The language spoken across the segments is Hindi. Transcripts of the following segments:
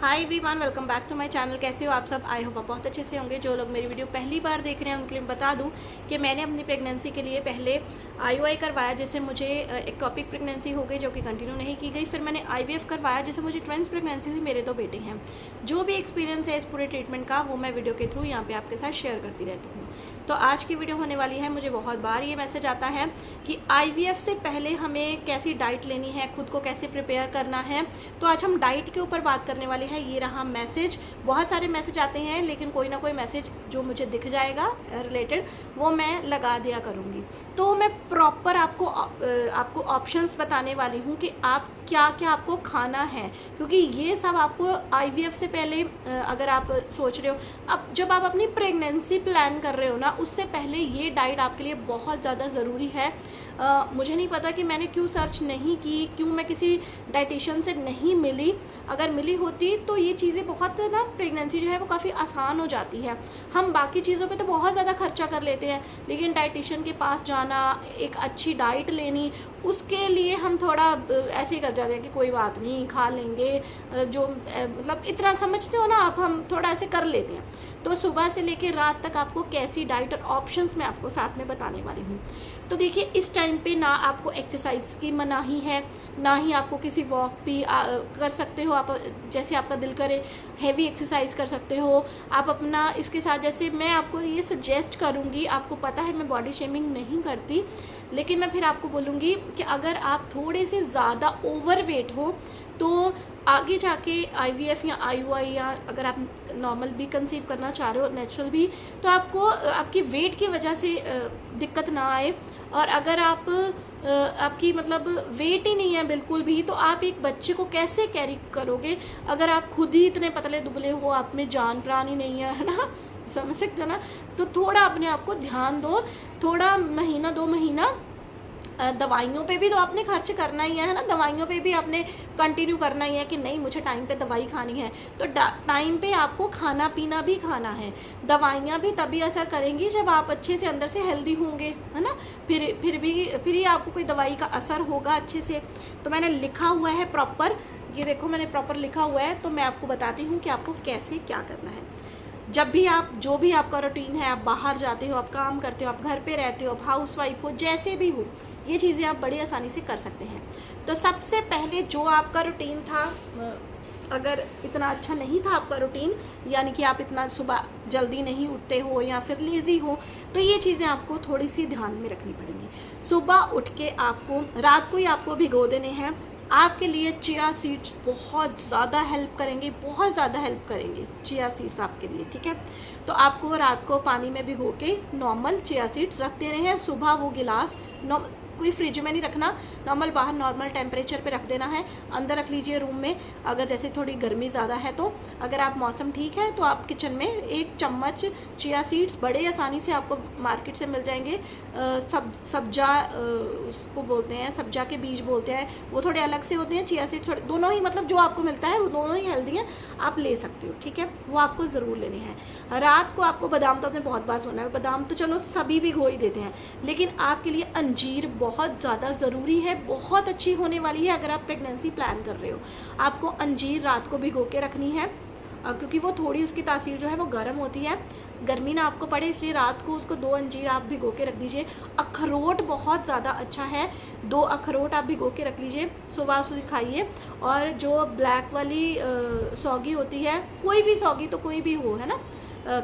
Hi everyone, welcome back to my channel. कैसे हो आप सब? आई होप आप बहुत अच्छे से होंगे। जो लोग मेरी वीडियो पहली बार देख रहे हैं उनके लिए बता दूं कि मैंने अपनी प्रेगनेंसी के लिए पहले आईयूआई करवाया, जिससे मुझे एक्टोपिक प्रेगनेंसी हो गई जो कि कंटिन्यू नहीं की गई। फिर मैंने आईवीएफ करवाया, जिससे मुझे ट्विंस प्रेगनेंसी हुई। मेरे 2 बेटे हैं। जो भी एक्सपीरियंस है इस पूरे ट्रीटमेंट का वो मैं वीडियो के थ्रू यहाँ पे आपके साथ शेयर करती रहती हूँ। तो आज की वीडियो होने वाली है, मुझे बहुत बार ये मैसेज आता है कि आईवीएफ से पहले हमें कैसी डाइट लेनी है, खुद को कैसे प्रिपेयर करना है। तो आज हम डाइट के ऊपर बात करने वाले हैं। ये रहा मैसेज। बहुत सारे मैसेज आते हैं, लेकिन कोई ना कोई मैसेज जो मुझे दिख जाएगा रिलेटेड वो मैं लगा दिया करूँगी। तो मैं प्रॉपर आपको ऑप्शंस बताने वाली हूँ कि आप क्या क्या आपको खाना है, क्योंकि ये सब आपको आईवीएफ से पहले अगर आप सोच रहे हो, अब जब आप अपनी प्रेगनेंसी प्लान कर रहे हो ना, उससे पहले ये डाइट आपके लिए बहुत ज़्यादा ज़रूरी है। मुझे नहीं पता कि मैंने क्यों सर्च नहीं की, क्यों मैं किसी डाइटिशियन से नहीं मिली। अगर मिली होती तो ये चीज़ें बहुत ना, प्रेगनेंसी जो है वो काफ़ी आसान हो जाती है। हम बाकी चीज़ों पे तो बहुत ज़्यादा खर्चा कर लेते हैं, लेकिन डाइटिशियन के पास जाना, एक अच्छी डाइट लेनी, उसके लिए हम थोड़ा ऐसे ही कर जाते हैं कि कोई बात नहीं, खा लेंगे, जो मतलब इतना समझते हो ना आप, हम थोड़ा ऐसे कर लेते हैं। तो सुबह से लेके रात तक आपको कैसी डाइट और ऑप्शंस मैं आपको साथ में बताने वाली हूँ। तो देखिए, इस टाइम पे ना आपको एक्सरसाइज की मनाही है, ना ही आपको किसी वॉक भी कर सकते हो आप, जैसे आपका दिल करे हैवी एक्सरसाइज कर सकते हो आप अपना। इसके साथ जैसे मैं आपको ये सजेस्ट करूँगी, आपको पता है मैं बॉडी शेमिंग नहीं करती, लेकिन मैं फिर आपको बोलूँगी कि अगर आप थोड़े से ज़्यादा ओवरवेट हो तो आगे जाके आईवीएफ या आईयूआई, या अगर आप नॉर्मल भी कंसीव करना चाह रहे हो, नेचुरल भी, तो आपको आपकी वेट की वजह से दिक्कत ना आए। और अगर आपकी मतलब वेट ही नहीं है बिल्कुल भी, तो आप एक बच्चे को कैसे कैरी करोगे अगर आप खुद ही इतने पतले दुबले हो, आप में जान प्राण ही नहीं है ना, समझ सकते हो ना। तो थोड़ा अपने आप को ध्यान दो, थोड़ा महीना 2 महीना दवाइयों पे भी तो आपने खर्च करना ही है ना, दवाइयों पे भी आपने कंटिन्यू करना ही है कि नहीं मुझे टाइम पे दवाई खानी है, तो टाइम पे आपको खाना पीना भी खाना है। दवाइयाँ भी तभी असर करेंगी जब आप अच्छे से अंदर से हेल्दी होंगे, है ना। फिर ही आपको कोई दवाई का असर होगा अच्छे से। तो मैंने लिखा हुआ है प्रॉपर, ये देखो मैंने प्रॉपर लिखा हुआ है। तो मैं आपको बताती हूँ कि आपको कैसे क्या करना है। जब भी आप, जो भी आपका रूटीन है, आप बाहर जाते हो, आप काम करते हो, आप घर पे रहते हो, हाउस वाइफ हो, जैसे भी हो, ये चीज़ें आप बड़ी आसानी से कर सकते हैं। तो सबसे पहले जो आपका रूटीन था, अगर इतना अच्छा नहीं था आपका रूटीन, यानी कि आप इतना सुबह जल्दी नहीं उठते हो या फिर लेज़ी हो, तो ये चीज़ें आपको थोड़ी सी ध्यान में रखनी पड़ेंगी। सुबह उठ के आपको, रात को ही आपको भिगो देने हैं। आपके लिए चिया सीड्स बहुत ज़्यादा हेल्प करेंगे, बहुत ज़्यादा हेल्प करेंगे चिया सीड्स आपके लिए, ठीक है। तो आपको रात को पानी में भिगो के नॉर्मल चिया सीड्स रख देने हैं। सुबह वो गिलास कोई फ्रिज में नहीं रखना, नॉर्मल बाहर नॉर्मल टेम्परेचर पे रख देना है। अंदर रख लीजिए रूम में, अगर जैसे थोड़ी गर्मी ज़्यादा है तो। अगर आप मौसम ठीक है तो आप किचन में 1 चम्मच चिया सीड्स, बड़े आसानी से आपको मार्केट से मिल जाएंगे। सब्जा उसको बोलते हैं, सब्जा के बीज बोलते हैं, वो थोड़े अलग से होते हैं। चिया सीड्स थोड़े, दोनों ही मतलब जो आपको मिलता है वो दोनों ही हेल्दी हैं, आप ले सकते हो, ठीक है। वो आपको ज़रूर लेने हैं। रात को आपको बादाम, तो आपने बहुत बार सुना है, बादाम तो चलो सभी भिगो ही देते हैं, लेकिन आपके लिए अंजीर बहुत ज़्यादा ज़रूरी है, बहुत अच्छी होने वाली है अगर आप प्रेगनेंसी प्लान कर रहे हो। आपको अंजीर रात को भिगो के रखनी है, क्योंकि वो थोड़ी, उसकी तासीर जो है वो गर्म होती है, गर्मी ना आपको पड़े, इसलिए रात को उसको 2 अंजीर आप भिगो के रख दीजिए। अखरोट बहुत ज़्यादा अच्छा है, 2 अखरोट आप भिगो के रख लीजिए, सुबह उसे खाइए। और जो ब्लैक वाली सौगी होती है, कोई भी सौगी तो कोई भी हो, है ना,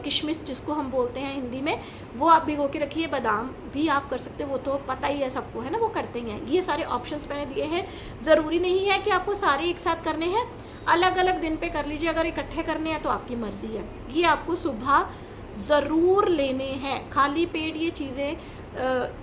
किशमिश जिसको हम बोलते हैं हिंदी में, वो आप भिगो के रखिए। बादाम भी आप कर सकते हो, वो तो पता ही है सबको, है ना, वो करते ही हैं। ये सारे ऑप्शंस मैंने दिए हैं। ज़रूरी नहीं है कि आपको सारे एक साथ करने हैं, अलग अलग दिन पे कर लीजिए। अगर इकट्ठे करने हैं तो आपकी मर्ज़ी है। ये आपको सुबह ज़रूर लेने हैं, खाली पेट ये चीज़ें।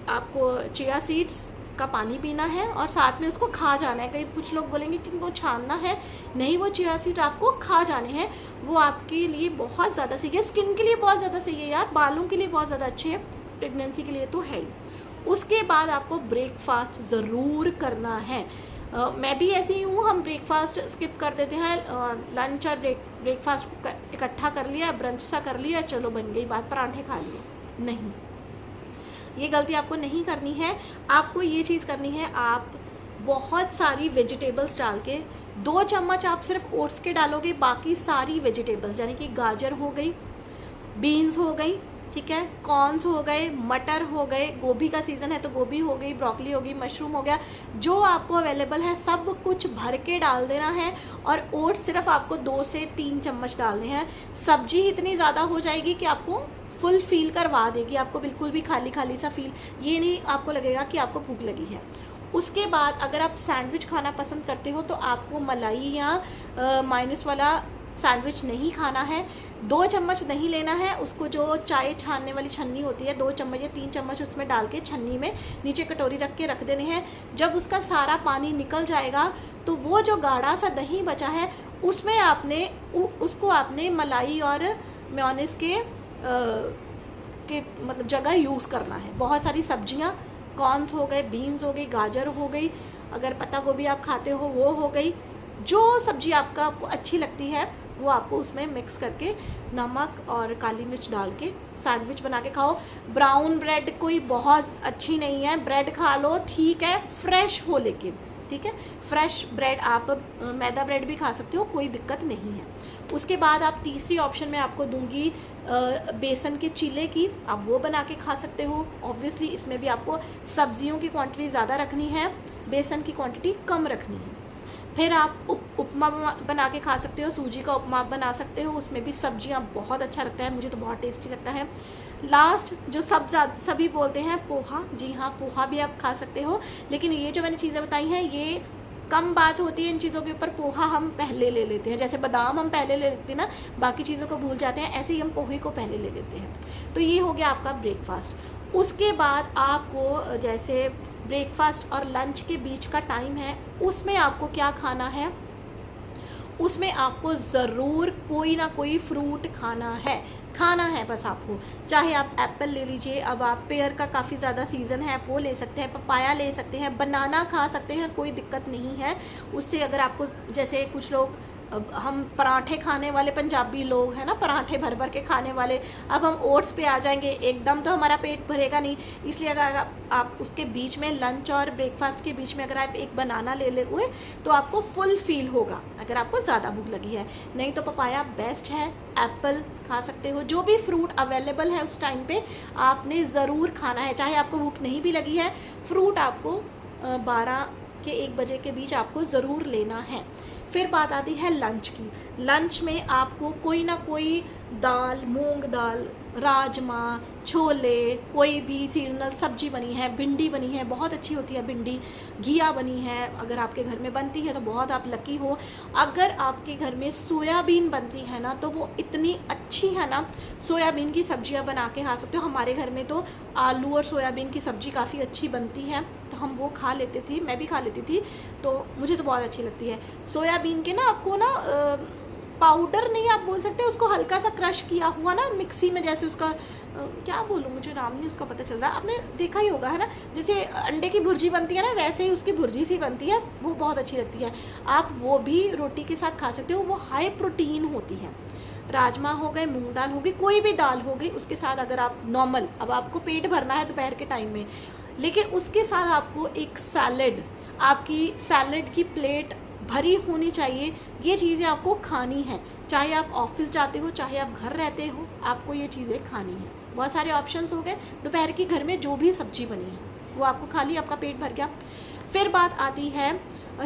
आपको चिया सीड्स का पानी पीना है और साथ में उसको खा जाना है। कई कुछ लोग बोलेंगे कि उनको छानना है, नहीं, वो चिया सीड आपको खा जाने हैं। वो आपके लिए बहुत ज़्यादा सही है, स्किन के लिए बहुत ज़्यादा सही है यार, बालों के लिए बहुत ज़्यादा अच्छे हैं, प्रेगनेंसी के लिए तो है ही। उसके बाद आपको ब्रेकफास्ट ज़रूर करना है। मैं भी ऐसी ही हूँ, हम ब्रेकफास्ट स्किप कर देते हैं, लंच और ब्रेकफास्ट इकट्ठा कर लिया, ब्रंच सा कर लिया, चलो बन गई बात, पराठे खा लिए। नहीं, ये गलती आपको नहीं करनी है। आपको ये चीज़ करनी है, आप बहुत सारी वेजिटेबल्स डाल के 2 चम्मच आप सिर्फ ओट्स के डालोगे, बाकी सारी वेजिटेबल्स यानी कि गाजर हो गई, बीन्स हो गई, ठीक है, कॉर्न्स हो गए, मटर हो गए, गोभी का सीज़न है तो गोभी हो गई, ब्रोकली हो गई, मशरूम हो गया, जो आपको अवेलेबल है सब कुछ भर के डाल देना है। और ओट्स सिर्फ आपको 2 से 3 चम्मच डालने हैं। सब्जी इतनी ज़्यादा हो जाएगी कि आपको फुल फील करवा देगी, आपको बिल्कुल भी खाली खाली सा फील, ये नहीं आपको लगेगा कि आपको भूख लगी है। उसके बाद अगर आप सैंडविच खाना पसंद करते हो तो आपको मलाई या माइनस वाला सैंडविच नहीं खाना है। 2 चम्मच नहीं लेना है, उसको जो चाय छानने वाली छन्नी होती है 2 चम्मच या 3 चम्मच उसमें डाल के छन्नी में नीचे कटोरी रख के रख देने हैं। जब उसका सारा पानी निकल जाएगा तो वो जो गाढ़ा सा दही बचा है उसमें उसको आपने मलाई और मेयोनेज़ के मतलब जगह यूज़ करना है। बहुत सारी सब्जियाँ, कॉर्न्स हो गए, बीन्स हो गई, गाजर हो गई, अगर पत्ता गोभी आप खाते हो वो हो गई, जो सब्जी आपको अच्छी लगती है वो आपको उसमें मिक्स करके नमक और काली मिर्च डाल के सैंडविच बना के खाओ। ब्राउन ब्रेड कोई बहुत अच्छी नहीं है, ब्रेड खा लो ठीक है, फ्रेश हो लेकिन, ठीक है, फ्रेश ब्रेड, आप मैदा ब्रेड भी खा सकते हो, कोई दिक्कत नहीं है। उसके बाद आप तीसरी ऑप्शन में आपको दूंगी बेसन के चीले की, आप वो बना के खा सकते हो। ऑब्वियसली इसमें भी आपको सब्जियों की क्वांटिटी ज़्यादा रखनी है, बेसन की क्वांटिटी कम रखनी है। फिर आप उपमा बना के खा सकते हो, सूजी का उपमा बना सकते हो, उसमें भी सब्जियां बहुत अच्छा लगता है, मुझे तो बहुत टेस्टी लगता है। लास्ट जो सभी बोलते हैं पोहा, जी हाँ पोहा भी आप खा सकते हो, लेकिन ये जो मैंने चीज़ें बताई हैं ये कम बात होती है इन चीज़ों के ऊपर। पोहा हम पहले ले लेते हैं, जैसे बादाम हम पहले ले लेते हैं ना, बाकी चीज़ों को भूल जाते हैं, ऐसे ही हम पोहे को पहले ले लेते हैं। तो ये हो गया आपका ब्रेकफास्ट। उसके बाद आपको जैसे ब्रेकफास्ट और लंच के बीच का टाइम है, उसमें आपको क्या खाना है, उसमें आपको ज़रूर कोई ना कोई फ्रूट खाना है बस आपको। चाहे आप एप्पल ले लीजिए, अब आप पेयर का काफ़ी ज़्यादा सीज़न है, आप वो ले सकते हैं, पपाया ले सकते हैं, बनाना खा सकते हैं, कोई दिक्कत नहीं है उससे। अगर आपको जैसे कुछ लोग, अब हम पराठे खाने वाले पंजाबी लोग हैं ना, पराठे भर भर के खाने वाले, अब हम ओट्स पे आ जाएंगे, एकदम तो हमारा पेट भरेगा नहीं, इसलिए अगर आप उसके बीच में लंच और ब्रेकफास्ट के बीच में अगर आप एक बनाना ले हुए तो आपको फुल फील होगा अगर आपको ज़्यादा भूख लगी है। नहीं तो पपाया बेस्ट है, एप्पल खा सकते हो, जो भी फ्रूट अवेलेबल है उस टाइम पे आपने ज़रूर खाना है, चाहे आपको भूख नहीं भी लगी है, फ्रूट आपको 12 के 1 बजे के बीच आपको ज़रूर लेना है। फिर बात आती है लंच की। लंच में आपको कोई ना कोई दाल, मूंग दाल, राजमा, छोले, कोई भी सीजनल सब्जी बनी है, भिंडी बनी है, बहुत अच्छी होती है भिंडी, घिया बनी है, अगर आपके घर में बनती है तो बहुत आप लकी हो। अगर आपके घर में सोयाबीन बनती है ना तो वो इतनी अच्छी है ना, सोयाबीन की सब्जियां बना के खा सकते हो। हमारे घर में तो आलू और सोयाबीन की सब्ज़ी काफ़ी अच्छी बनती है तो हम वो खा लेते थे, मैं भी खा लेती थी, तो मुझे तो बहुत अच्छी लगती है। सोयाबीन के ना आपको ना पाउडर नहीं आप बोल सकते, उसको हल्का सा क्रश किया हुआ ना मिक्सी में, जैसे उसका क्या बोलूँ, मुझे नाम नहीं उसका पता चल रहा, आपने देखा ही होगा है ना, जैसे अंडे की भुर्जी बनती है ना वैसे ही उसकी भुर्जी सी बनती है, वो बहुत अच्छी लगती है। आप वो भी रोटी के साथ खा सकते हो, वो हाई प्रोटीन होती है। राजमा हो गए, मूंग दाल हो गई, कोई भी दाल हो गई, उसके साथ अगर आप नॉर्मल, अब आपको पेट भरना है दोपहर के टाइम में, लेकिन उसके साथ आपको एक सैलेड, आपकी सैलेड की प्लेट भरी होनी चाहिए, ये चीज़ें आपको खानी है। चाहे आप ऑफिस जाते हो, चाहे आप घर रहते हो, आपको ये चीज़ें खानी है। बहुत सारे ऑप्शंस हो गए, दोपहर की घर में जो भी सब्जी बनी है वो आपको खा ली, आपका पेट भर गया। फिर बात आती है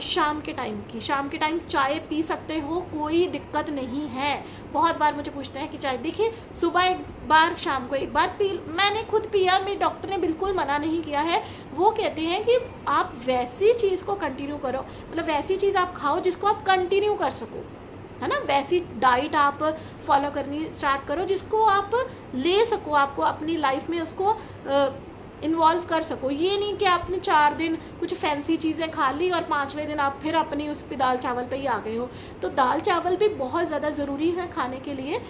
शाम के टाइम की। शाम के टाइम चाय पी सकते हो, कोई दिक्कत नहीं है। बहुत बार मुझे पूछते हैं कि चाय, देखिए सुबह एक बार, शाम को एक बार पी, मैंने खुद पिया, मेरे डॉक्टर ने बिल्कुल मना नहीं किया है। वो कहते हैं कि आप वैसी चीज़ को कंटिन्यू करो, मतलब वैसी चीज़ आप खाओ जिसको आप कंटिन्यू कर सको, है ना, वैसी डाइट आप फॉलो करनी स्टार्ट करो जिसको आप ले सको, आपको अपनी लाइफ में उसको इन्वॉल्व कर सको। ये नहीं कि आपने 4 दिन कुछ फैंसी चीज़ें खा ली और 5वें दिन आप फिर अपनी उस पे दाल चावल पे ही आ गए हो। तो दाल चावल भी बहुत ज़्यादा ज़रूरी है खाने के लिए,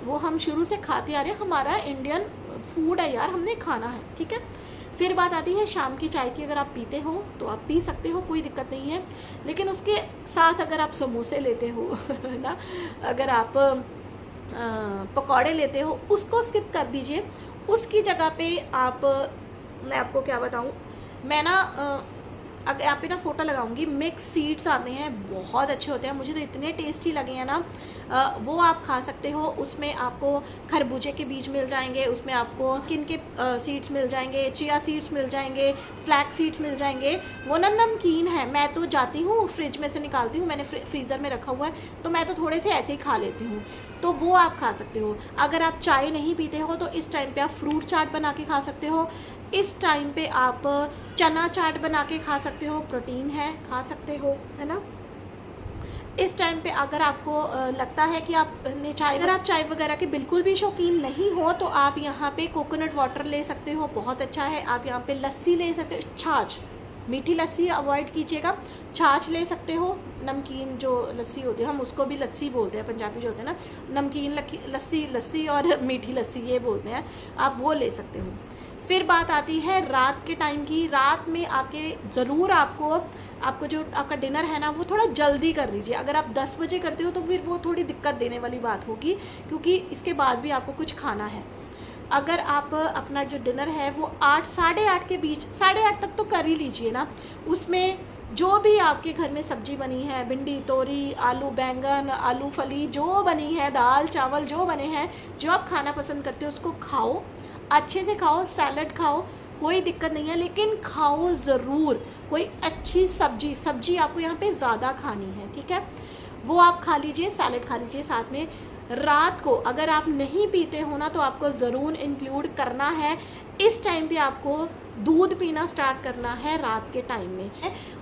वो हम शुरू से खाते आ रहे हैं, हमारा इंडियन फूड है यार, हमने खाना है, ठीक है। फिर बात आती है शाम की चाय की। अगर आप पीते हो तो आप पी सकते हो, कोई दिक्कत नहीं है, लेकिन उसके साथ अगर आप समोसे लेते हो ना, अगर आप पकौड़े लेते हो, उसको स्किप कर दीजिए। उसकी जगह पे आप, मैं आपको क्या बताऊं, मैं ना अगर यहाँ पे ना फ़ोटो लगाऊंगी, मिक्स सीड्स आते हैं, बहुत अच्छे होते हैं, मुझे तो इतने टेस्टी लगे हैं ना। वो आप खा सकते हो। उसमें आपको खरबूजे के बीज मिल जाएंगे, उसमें आपको किन के सीड्स मिल जाएंगे, चिया सीड्स मिल जाएंगे, फ्लैक्स सीड्स मिल जाएंगे। वो ना नमकीन है, मैं तो जाती हूँ फ्रिज में से निकालती हूँ, मैंने फ्रीज़र में रखा हुआ है, तो मैं तो थोड़े से ऐसे ही खा लेती हूँ, तो वो आप खा सकते हो। अगर आप चाय नहीं पीते हो तो इस टाइम पे आप फ्रूट चाट बना के खा सकते हो। इस टाइम पे आप चना चाट बना के खा सकते हो, प्रोटीन है, खा सकते हो, है ना। इस टाइम पे अगर आपको लगता है कि आपने चाय, अगर आप चाय वगैरह के बिल्कुल भी शौकीन नहीं हो तो आप यहाँ पे कोकोनट वाटर ले सकते हो, बहुत अच्छा है। आप यहाँ पे लस्सी ले सकते हो, छाछ, मीठी लस्सी अवॉइड कीजिएगा, छाछ ले सकते हो। नमकीन जो लस्सी होती है, हम उसको भी लस्सी बोलते हैं, पंजाबी जो होते हैं ना, नमकीन लस्सी और मीठी लस्सी ये बोलते हैं, आप वो ले सकते हो। फिर बात आती है रात के टाइम की। रात में ज़रूर आपको जो आपका डिनर है ना वो थोड़ा जल्दी कर लीजिए। अगर आप 10 बजे करते हो तो फिर वो थोड़ी दिक्कत देने वाली बात होगी, क्योंकि इसके बाद भी आपको कुछ खाना है। अगर आप अपना जो डिनर है वो 8 साढ़े 8 के बीच, साढ़े 8 तक तो कर ही लीजिए ना। उसमें जो भी आपके घर में सब्जी बनी है, भिंडी, तोरी, आलू बैंगन, आलू फली जो बनी है, दाल चावल जो बने हैं, जो आप खाना पसंद करते हो उसको खाओ, अच्छे से खाओ, सैलड खाओ, कोई दिक्कत नहीं है, लेकिन खाओ ज़रूर। कोई अच्छी सब्जी आपको यहाँ पे ज़्यादा खानी है, ठीक है, वो आप खा लीजिए, सैलड खा लीजिए साथ में। रात को अगर आप नहीं पीते हो ना तो आपको ज़रूर इंक्लूड करना है, इस टाइम पे आपको दूध पीना स्टार्ट करना है रात के टाइम में।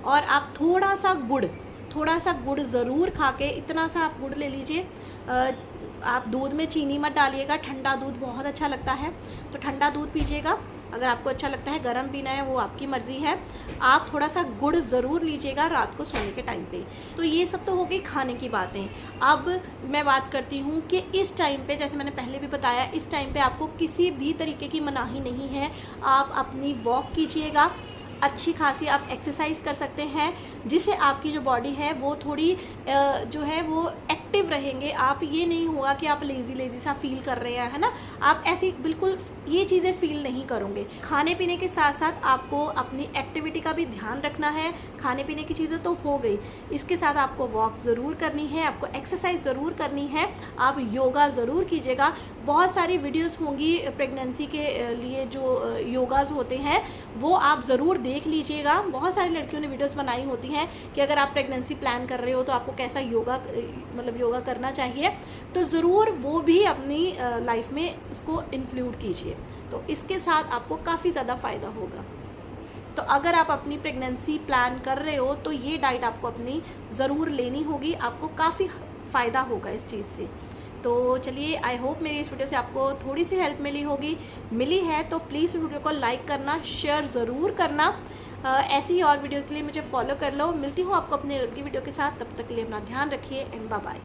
और आप थोड़ा सा गुड़ ज़रूर खा के, इतना सा आप गुड़ ले लीजिए। आप दूध में चीनी मत डालिएगा, ठंडा दूध बहुत अच्छा लगता है, तो ठंडा दूध पीजिएगा। अगर आपको अच्छा लगता है गर्म पीना है वो आपकी मर्ज़ी है। आप थोड़ा सा गुड़ ज़रूर लीजिएगा रात को सोने के टाइम पे। तो ये सब तो हो गई खाने की बातें। अब मैं बात करती हूँ कि इस टाइम पे, जैसे मैंने पहले भी बताया, इस टाइम पे आपको किसी भी तरीके की मनाही नहीं है। आप अपनी वॉक कीजिएगा, अच्छी खासी आप एक्सरसाइज कर सकते हैं, जिससे आपकी जो बॉडी है वो थोड़ी जो है वो एक्टिव रहेंगे। आप ये नहीं होगा कि आप लेज़ी सा फील कर रहे हैं, है ना, आप ऐसी बिल्कुल ये चीज़ें फील नहीं करोगे। खाने पीने के साथ साथ आपको अपनी एक्टिविटी का भी ध्यान रखना है। खाने पीने की चीज़ें तो हो गई, इसके साथ आपको वॉक ज़रूर करनी है, आपको एक्सरसाइज ज़रूर करनी है, आप योगा ज़रूर कीजिएगा। बहुत सारी वीडियोस होंगी प्रेगनेंसी के लिए जो योगाज़ होते हैं, वो आप ज़रूर देख लीजिएगा। बहुत सारी लड़कियों ने वीडियोस बनाई होती हैं कि अगर आप प्रेगनेंसी प्लान कर रहे हो तो आपको कैसा योगा करना चाहिए, तो ज़रूर वो भी अपनी लाइफ में उसको इंक्लूड कीजिए, तो इसके साथ आपको काफ़ी ज़्यादा फ़ायदा होगा। तो अगर आप अपनी प्रेगनेंसी प्लान कर रहे हो तो ये डाइट आपको अपनी ज़रूर लेनी होगी, आपको काफ़ी फ़ायदा होगा इस चीज़ से। तो चलिए, आई होप मेरी इस वीडियो से आपको थोड़ी सी हेल्प मिली है तो प्लीज़ वीडियो को लाइक करना, शेयर ज़रूर करना। ऐसी ही और वीडियो के लिए मुझे फॉलो कर लो। मिलती हूँ आपको अपने अगली वीडियो के साथ, तब तक के लिए अपना ध्यान रखिए एंड बाय बाय।